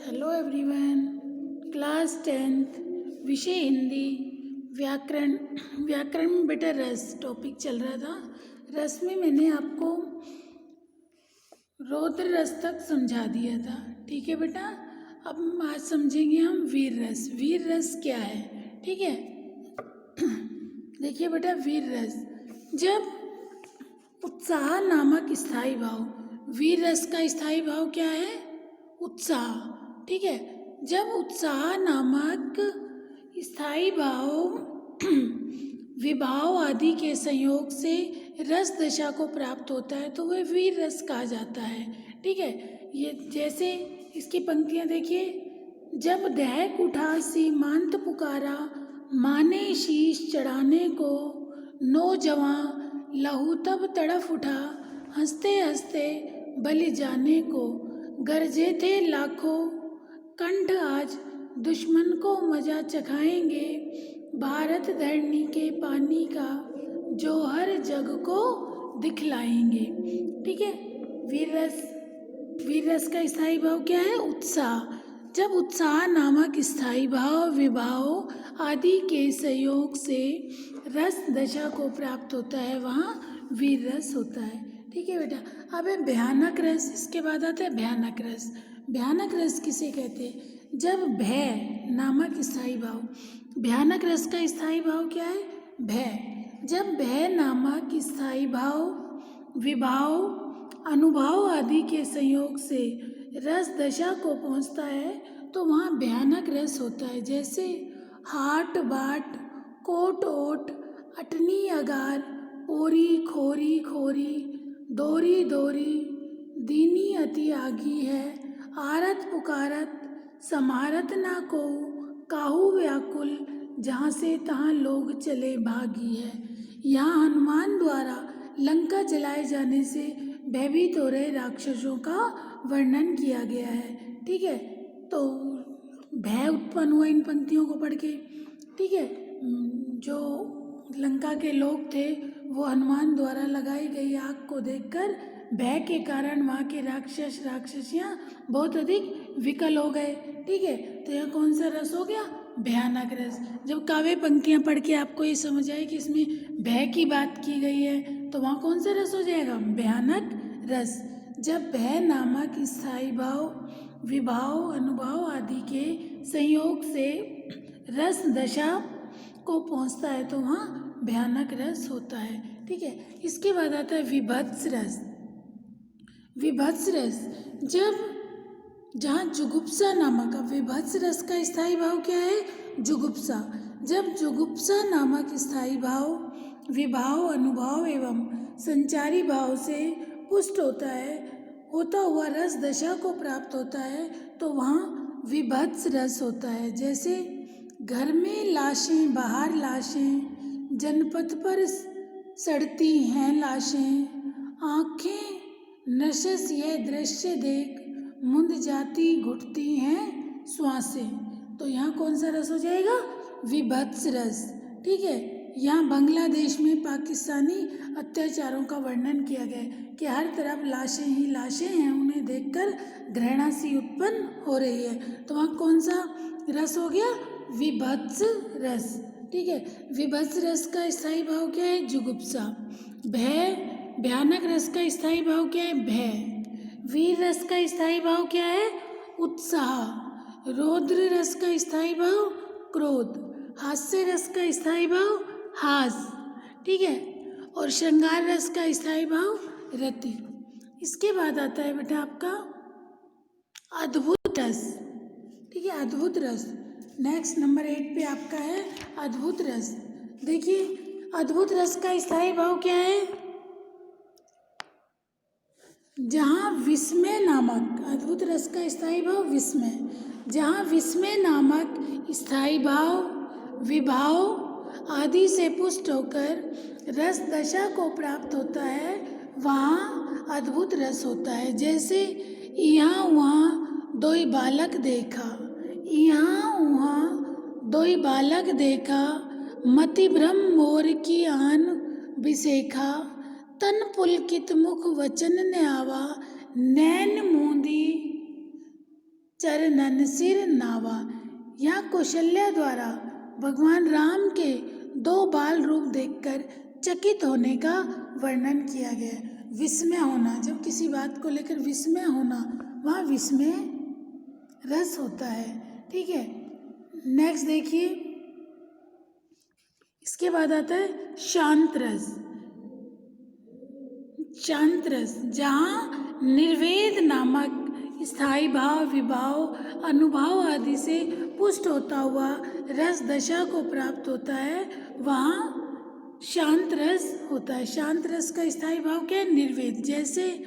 Hello everyone. Class 10th विषय हिंदी व्याकरण। व्याकरण में बेटा रस टॉपिक चल रहा था। रस में मैंने आपको रौद्र रस तक समझा दिया था, ठीक है बेटा। अब आज समझेंगे हम वीर रस। वीर रस क्या है, ठीक है। देखिए बेटा, वीर रस जब उत्साह नामक स्थायी भाव, वीर रस का स्थायी भाव क्या है? उत्साह, ठीक है। जब उत्साह नामक स्थायी भाव विभाव आदि के संयोग से रस दशा को प्राप्त होता है तो वह वीर रस कहा जाता है, ठीक है। ये जैसे इसकी पंक्तियां देखिए। जब दहक उठा सीमांत पुकारा, माने शीश चढ़ाने को, नौजवां लहू तब तड़फ उठा, हंसते हंसते बलि जाने को, गरजे थे लाखों कंठ आज दुश्मन को मजा चखाएंगे, भारत धरनी के पानी का जौहर जग को दिखलाएंगे, ठीक है। वीर रस का स्थायी भाव क्या है? उत्साह। जब उत्साह नामक स्थायी भाव विभाव आदि के सहयोग से रस दशा को प्राप्त होता है वहाँ वीर रस होता है, ठीक है बेटा। अब है भयानक रस, इसके बाद आता है भयानक रस। भयानक रस किसे कहते हैं? जब भय नामक स्थायी भाव, भयानक रस का स्थायी भाव क्या है? भय। जब भय नामक स्थायी भाव विभाव अनुभव आदि के संयोग से रस दशा को पहुंचता है तो वहाँ भयानक रस होता है। जैसे हाट बाट, कोट ओट, अटनी अगार, पोरी खोरी खोरी, दोरी दोरी, दीनी अति आगी है, आरत पुकारत समारत ना को, काहू व्याकुल, जहाँ से तहाँ लोग चले भागी है। यहाँ हनुमान द्वारा लंका जलाए जाने से भयभीत हो रहे राक्षसों का वर्णन किया गया है, ठीक है। तो भय उत्पन्न हुआ इन पंक्तियों को पढ़ के, ठीक है। जो लंका के लोग थे वो हनुमान द्वारा लगाई गई आग को देखकर भय के कारण वहाँ के राक्षस राक्षसियाँ बहुत अधिक विकल हो गए, ठीक है। तो यह कौन सा रस हो गया? भयानक रस। जब काव्य पंक्तियाँ पढ़ के आपको ये समझ आए कि इसमें भय की बात की गई है तो वहाँ कौन सा रस हो जाएगा? भयानक रस। जब भय नामक स्थायी भाव विभाव अनुभव आदि के संयोग से रस दशा को पहुँचता है तो वहाँ भयानक रस होता है, ठीक है। इसके बाद आता है विभत्स रस। विभत्स रस जब जहाँ जुगुप्सा नामक, विभत्स रस का स्थायी भाव क्या है? जुगुप्सा। जब जुगुप्सा नामक स्थायी भाव विभाव अनुभव एवं संचारी भाव से पुष्ट होता हुआ रस दशा को प्राप्त होता है तो वहाँ विभत्स रस होता है। जैसे घर में लाशें बाहर लाशें, जनपथ पर सड़ती हैं लाशें, आँखें नशस यह दृश्य देख, मुंद जाती घुटती हैं श्वासें। तो यहाँ कौन सा रस हो जाएगा? विभत्स रस, ठीक है। यहाँ बांग्लादेश में पाकिस्तानी अत्याचारों का वर्णन किया गया है कि हर तरफ लाशें ही लाशें हैं, उन्हें देखकर घृणा सी उत्पन्न हो रही है। तो वहाँ कौन सा रस हो गया? विभत्स रस, ठीक है। विभत्स रस का स्थायी भाव क्या है? जुगुप्सा। भय भयानक रस का स्थायी भाव क्या है? भय। वीर रस का स्थायी भाव क्या है? उत्साह। रौद्र रस का स्थायी भाव क्रोध। हास्य रस का स्थायी भाव हास, ठीक है। और श्रृंगार रस का स्थायी भाव रति। इसके बाद आता है बेटा आपका अद्भुत रस, ठीक है। अद्भुत रस नेक्स्ट नंबर 8 पे आपका है अद्भुत रस। देखिए अद्भुत रस का स्थायी भाव क्या है? जहाँ विस्मय नामक, अद्भुत रस का स्थायी भाव विस्मय। जहाँ विस्मय नामक स्थायी भाव विभाव आदि से पुष्ट होकर रस दशा को प्राप्त होता है वहाँ अद्भुत रस होता है। जैसे यहाँ वहाँ दोई बालक देखा, यहाँ वहाँ दोई बालक देखा, मति भ्रम मोर की आन बिसेखा, तन पुलकित मुख वचन ने आवा, नैन मूंदी चरणन सिर नावा। यहाँ कौशल्या द्वारा भगवान राम के 2 बाल रूप देखकर चकित होने का वर्णन किया गया है। विस्मय होना, जब किसी बात को लेकर विस्मय होना, वहाँ विस्मय रस होता है। ठीक है, नेक्स्ट देखिए, इसके बाद आता है शांत रस। शांत रस, जहाँ निर्वेद नामक स्थायी भाव, विभाव, अनुभव आदि से पुष्ट होता हुआ रस दशा को प्राप्त होता है, वहाँ शांत रस होता है। शांत रस का स्थायी भाव क्या है? निर्वेद। जैसे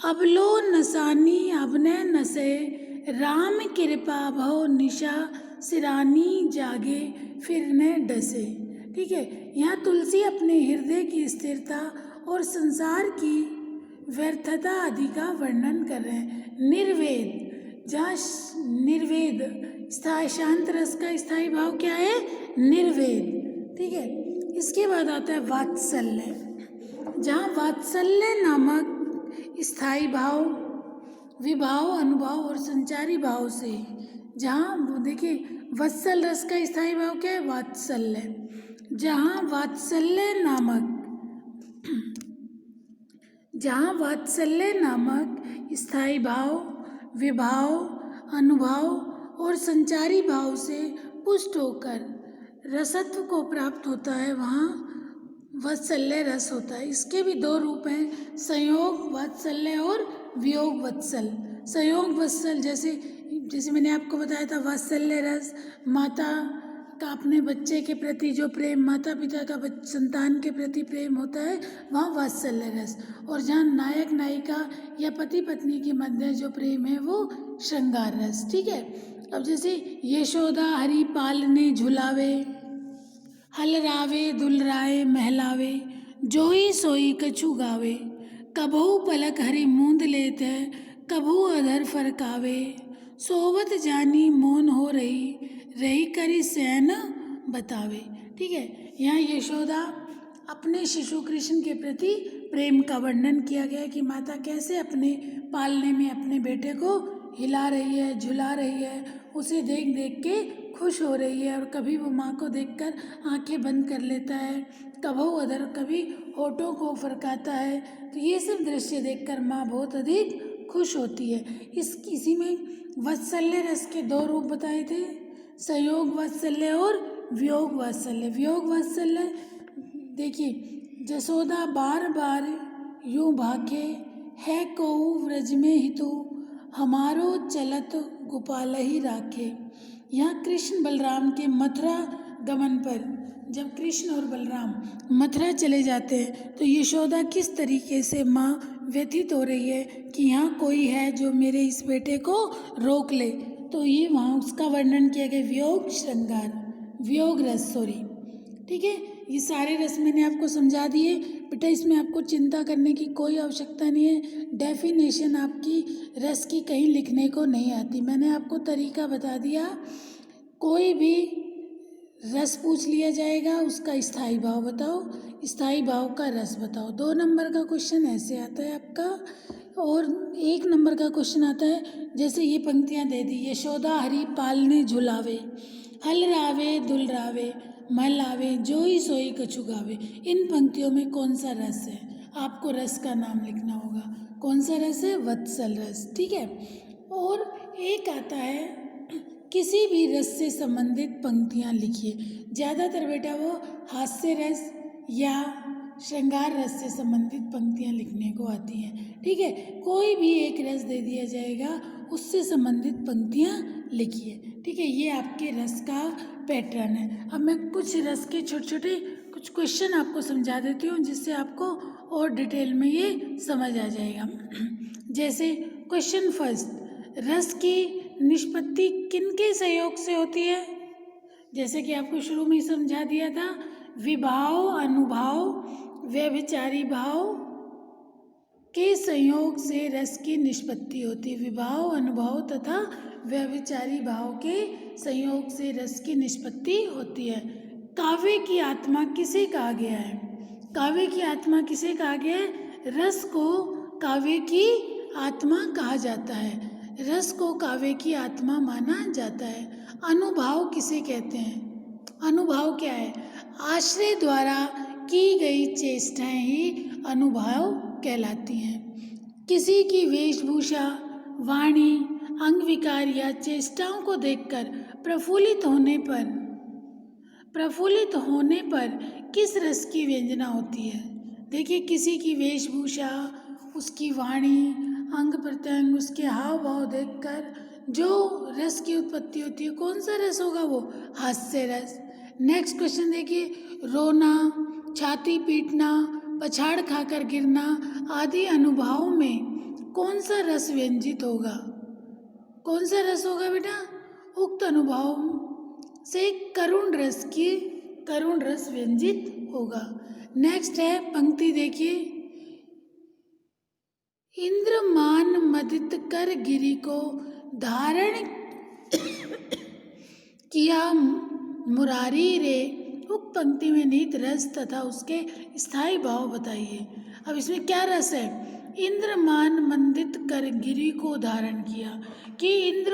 अबलो नसानी अबने नसे, राम कृपा भव निशा, सिरानी जागे फिर न डसे। ठीक है, यहाँ तुलसी अपने हृदय की स्थिरता और संसार की व्यर्थता आदि का वर्णन कर रहे हैं। निर्वेद, जहाँ निर्वेद शांत रस का स्थायी भाव क्या है? निर्वेद। ठीक है, इसके बाद आता है वात्सल्य, जहाँ वात्सल्य नामक स्थायी भाव, विभाव, अनुभव और संचारी भाव से, जहाँ वो देखिए वत्सल रस का स्थायी भाव क्या है? वात्सल्य। जहाँ वात्सल्य नामक स्थायी भाव, विभाव, अनुभव और संचारी भाव से पुष्ट होकर रसत्व को प्राप्त होता है, वहाँ वात्सल्य रस होता है। इसके भी 2 रूप हैं, संयोग वात्सल्य और वियोग वत्सल। संयोग वत्सल, जैसे मैंने आपको बताया था, वात्सल्य रस माता का अपने बच्चे के प्रति जो प्रेम, माता पिता का संतान के प्रति प्रेम होता है, वहाँ वात्सल्य रस। और जहाँ नायक नायिका या पति पत्नी के मध्य जो प्रेम है, वो श्रृंगार रस। ठीक है, अब जैसे यशोदा हरि पालने झुलावे, हलरावे दुलराए महलावे, जोई सोई कछु गावे, कबहू पलक हरि मूंद लेत है, कबहू अधर फरकावे, सोवत जानी मौन हो रही, रही करी सैन बतावे। ठीक है, यहाँ यशोदा अपने शिशु कृष्ण के प्रति प्रेम का वर्णन किया गया है कि माता कैसे अपने पालने में अपने बेटे को हिला रही है, झुला रही है, उसे देख देख के खुश हो रही है, और कभी वो माँ को देखकर आंखें बंद कर लेता है, कभू अधर, कभी होठों को फरकाता है। तो ये सब दृश्य देखकर माँ बहुत अधिक खुश होती है। इसी में वात्सल्य रस के 2 रूप बताए थे, संयोग वात्सल्य और वियोग वात्सल्य। वियोग वात्सल्य देखिए, जसोदा बार बार यूं भाखे, है कहू व्रज में हितु, हमारो चलत गोपाल ही राखे। यहाँ कृष्ण बलराम के मथुरा गमन पर, जब कृष्ण और बलराम मथुरा चले जाते हैं, तो यशोदा किस तरीके से माँ व्यथित हो रही है कि यहाँ कोई है जो मेरे इस बेटे को रोक ले। तो ये वहाँ उसका वर्णन किया गया, वियोग श्रृंगार, वियोग रस, सॉरी। ठीक है, ये सारे रस मैंने आपको समझा दिए बेटा, इसमें आपको चिंता करने की कोई आवश्यकता नहीं है। डेफिनेशन आपकी रस की कहीं लिखने को नहीं आती, मैंने आपको तरीका बता दिया। कोई भी रस पूछ लिया जाएगा, उसका स्थायी भाव बताओ, स्थायी भाव का रस बताओ। 2 नंबर का क्वेश्चन ऐसे आता है आपका, और 1 नंबर का क्वेश्चन आता है, जैसे ये पंक्तियाँ दे दी, यशोदा हरि पालने झुलावे, हलरावे दुलरावे महलावे, जोई सोई कछु गावे। इन पंक्तियों में कौन सा रस है? आपको रस का नाम लिखना होगा। कौन सा रस है? वत्सल रस। ठीक है, और एक आता है, किसी भी रस से संबंधित पंक्तियाँ लिखिए। ज़्यादातर बेटा वो हास्य रस या श्रृंगार रस से संबंधित पंक्तियाँ लिखने को आती हैं। ठीक है, कोई भी एक रस दे दिया जाएगा, उससे संबंधित पंक्तियाँ लिखिए। ठीक है, ये आपके रस का पैटर्न है। अब मैं कुछ रस के छोटे छोटे कुछ क्वेश्चन आपको समझा देती हूँ, जिससे आपको और डिटेल में ये समझ आ जाएगा। जैसे क्वेश्चन फर्स्ट, रस की निष्पत्ति किनके सहयोग से होती है? जैसे कि आपको शुरू में ही समझा दिया था, विभाव, अनुभव, व्यभिचारी भाव के संयोग से रस की निष्पत्ति होती है। विभाव, अनुभव तथा व्यभिचारी भाव के संयोग से रस की निष्पत्ति होती है। काव्य की आत्मा किसे कहा गया है? काव्य की आत्मा किसे कहा गया है? रस को काव्य की आत्मा कहा जाता है। रस को काव्य की आत्मा माना जाता है। अनुभाव किसे कहते हैं? अनुभाव क्या है? आश्रय द्वारा की गई चेष्टाएं ही अनुभाव कहलाती हैं। किसी की वेशभूषा, वाणी, अंग विकार या चेष्टाओं को देखकर प्रफुल्लित होने पर किस रस की व्यंजना होती है? देखिए, किसी की वेशभूषा, उसकी वाणी, अंग प्रत्यंग, उसके हाव भाव देखकर जो रस की उत्पत्ति होती है, कौन सा रस होगा वो? हास्य रस। नेक्स्ट क्वेश्चन देखिए, रोना, छाती पीटना, पछाड़ खाकर गिरना आदि अनुभवों में कौन सा रस व्यंजित होगा? कौन सा रस होगा बेटा? उक्त अनुभव से करुण रस व्यंजित होगा। नेक्स्ट है पंक्ति देखिए, इंद्र मान मदित कर गिरि को धारण किया मुरारी रे। उक्त पंक्ति में निहित रस तथा उसके स्थायी भाव बताइए। अब इसमें क्या रस है? इंद्र मान मंदित कर गिरि को धारण किया, कि इंद्र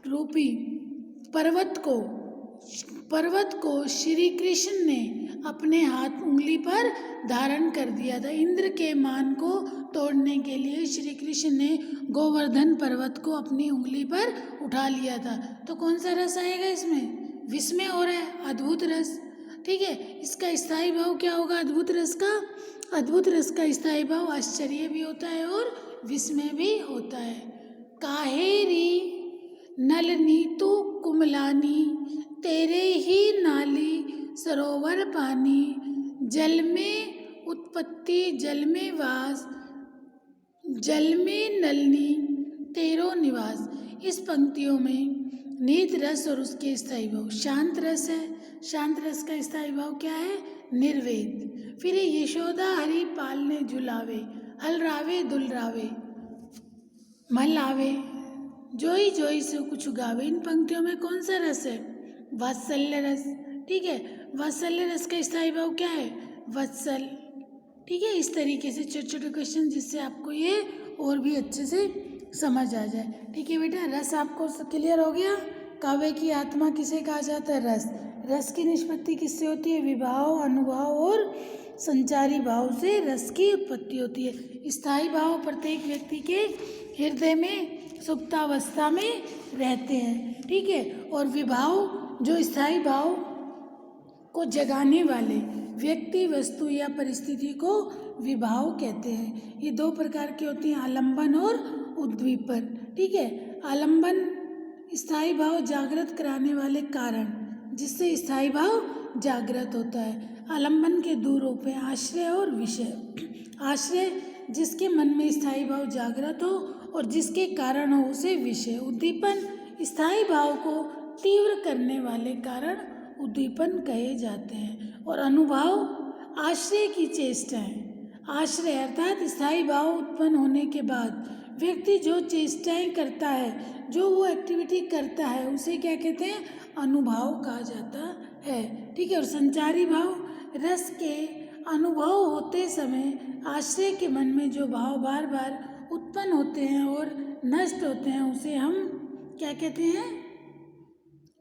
रूपी पर्वत को श्री कृष्ण ने अपने हाथ उंगली पर धारण कर दिया था। इंद्र के मान को तोड़ने के लिए श्री कृष्ण ने गोवर्धन पर्वत को अपनी उंगली पर उठा लिया था। तो कौन सा रस आएगा इसमें? विस्मय हो रहा है, अद्भुत रस। ठीक है, इसका स्थायी भाव क्या होगा अद्भुत रस का? अद्भुत रस का स्थायी भाव आश्चर्य भी होता है और विस्मय भी होता है। काहेरी नलनी तू कुमलानी, तेरे ही नाली सरोवर पानी, जल में उत्पत्ति जल में वास, जल में नलनी तेरो निवास। इस पंक्तियों में निहित रस और उसके स्थायी भाव। शांत रस है, शांत रस का स्थायी भाव क्या है? निर्वेद। फिर यशोदा हरि पालने झुलावे, हलरावे दुलरावे मलावे, जोई जोई से कुछ गावे। इन पंक्तियों में कौन सा रस है? वात्सल्य रस। ठीक है, वात्सल्य रस का स्थायी भाव क्या है? वत्सल। ठीक है, इस तरीके से छोटे छोटे क्वेश्चन जिससे आपको ये और भी अच्छे से समझ आ जाए। ठीक है बेटा, रस आपको क्लियर हो गया। काव्य की आत्मा किसे कहा जाता है? रस। रस की निष्पत्ति किससे होती है? विभाव, अनुभाव और संचारी भाव से रस की उत्पत्ति होती है। स्थायी भाव प्रत्येक व्यक्ति के हृदय में सुप्तावस्था में रहते हैं। ठीक है, और विभाव जो स्थायी भाव को जगाने वाले व्यक्ति, वस्तु या परिस्थिति को विभाव कहते हैं। ये दो प्रकार के होते हैं, आलंबन और उद्दीपन। ठीक है, आलंबन स्थायी भाव जागृत कराने वाले कारण, जिससे स्थायी भाव जागृत होता है। आलंबन के दो रूप हैं, आश्रय और विषय। आश्रय जिसके मन में स्थायी भाव जागृत हो और जिसके कारण हो उसे विषय। उद्दीपन स्थायी भाव को तीव्र करने वाले कारण उद्दीपन कहे जाते हैं। और अनुभाव आश्रय की चेष्टाएं। आश्रय अर्थात स्थायी भाव उत्पन्न होने के बाद व्यक्ति जो चेष्टाएं करता है, जो वो एक्टिविटी करता है, उसे क्या कहते हैं? अनुभाव कहा जाता है। ठीक है, और संचारी भाव रस के अनुभव होते समय आश्रय के मन में जो भाव बार बार उत्पन्न होते हैं और नष्ट होते हैं, उसे हम क्या कहते हैं?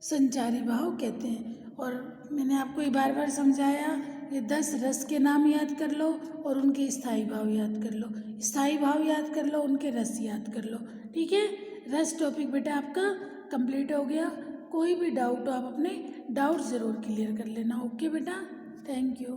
संचारी भाव कहते हैं। और मैंने आपको ये बार बार समझाया, ये 10 रस के नाम याद कर लो और उनके स्थायी भाव याद कर लो। स्थायी भाव याद कर लो, उनके रस याद कर लो। ठीक है, रस टॉपिक बेटा आपका कंप्लीट हो गया। कोई भी डाउट हो आप अपने डाउट ज़रूर क्लियर कर लेना। ओके बेटा, थैंक यू।